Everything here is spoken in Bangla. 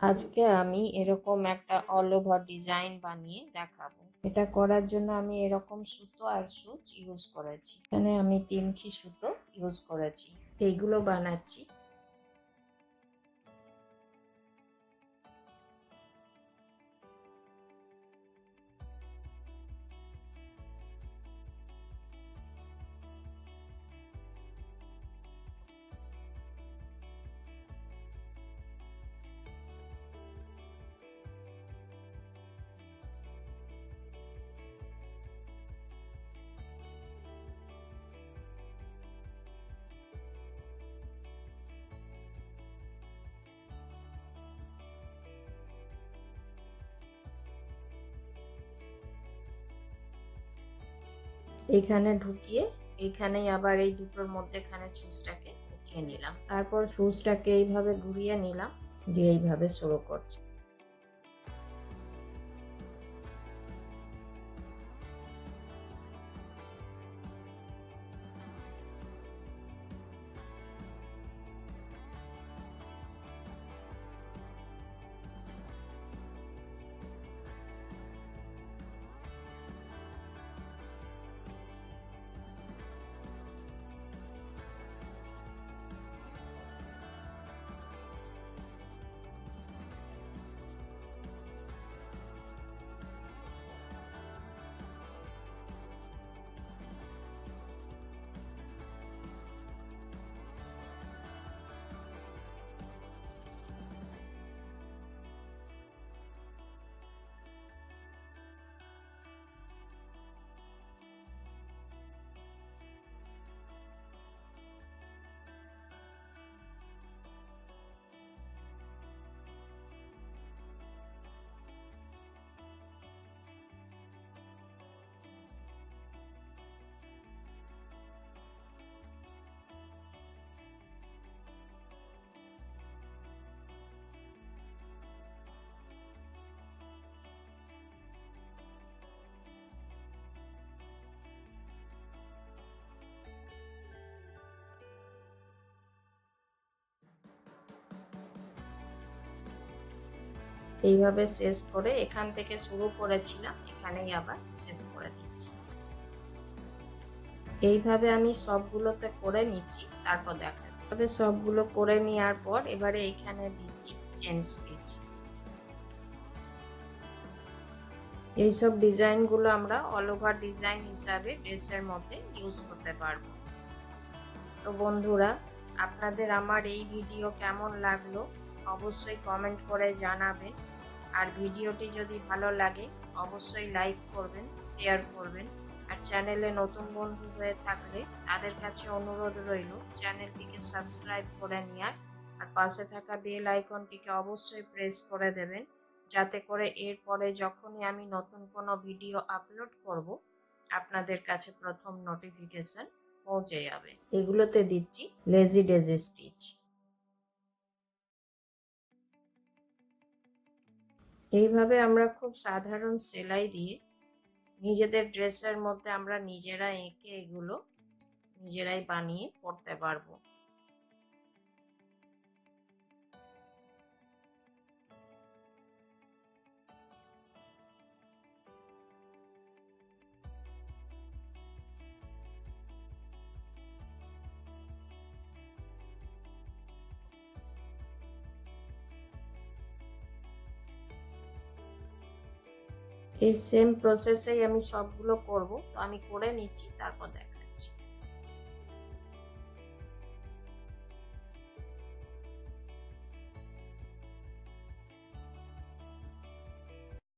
আজকে আমি এরকম একটা অল ওভার ডিজাইন বানিয়ে দেখাবো। এটা করার জন্য আমি এরকম সুতো আর সুচ ইউজ করেছি। এখানে আমি 3 সুতো ইউজ করেছি। এইগুলো বানাচ্ছি। এইখানে ঢুকিয়ে এইখানেই আবার এই দুটোর মধ্যেখানে সুচটাকে উঠিয়ে নিলাম। তারপর সুচটাকে এইভাবে ঘুরিয়ে নিলাম, দিয়ে এইভাবে শুরু করছি। এইভাবে শেষ করে এখান থেকে শুরু করেছিলাম, এখানেই আবার শেষ করে দিচ্ছি। এইভাবে আমি সবগুলোতে করে নিচ্ছি, তারপর দেখাচ্ছি। তবে সবগুলো করে নেওয়ার পর এবারে এইখানে দিচ্ছি চেন স্টিচ। এইসব ডিজাইনগুলো আমরা অল ওভার ডিজাইন হিসাবে ড্রেসের মধ্যে ইউজ করতে পারবো। তো বন্ধুরা, আপনাদের আমার এই ভিডিও কেমন লাগলো অবশ্যই কমেন্ট করে জানাবেন। আর ভিডিওটি যদি ভালো লাগে অবশ্যই লাইক করবেন, শেয়ার করবেন। আর চ্যানেলে নতুন বন্ধু হয়ে থাকলে তাদের কাছে অনুরোধ রইল চ্যানেলটিকে সাবস্ক্রাইব করে নেওয়ার। আর পাশে থাকা বেল আইকনটিকে অবশ্যই প্রেস করে দেবেন, যাতে করে এরপরে যখনই আমি নতুন কোনো ভিডিও আপলোড করব আপনাদের কাছে প্রথম নোটিফিকেশন পৌঁছে যাবে। এগুলোতে দিচ্ছি লেজি ডেজি স্টিচ। এইভাবে আমরা খুব সাধারণ সেলাই দিয়ে নিজেদের ড্রেসের মধ্যে আমরা নিজেরা এঁকে এগুলো নিজেরাই বানিয়ে পরতে পারবো। এই সেম প্রসেসেই আমি সবগুলো করব, তো আমি করে নিচ্ছি, তারপর দেখাচ্ছি।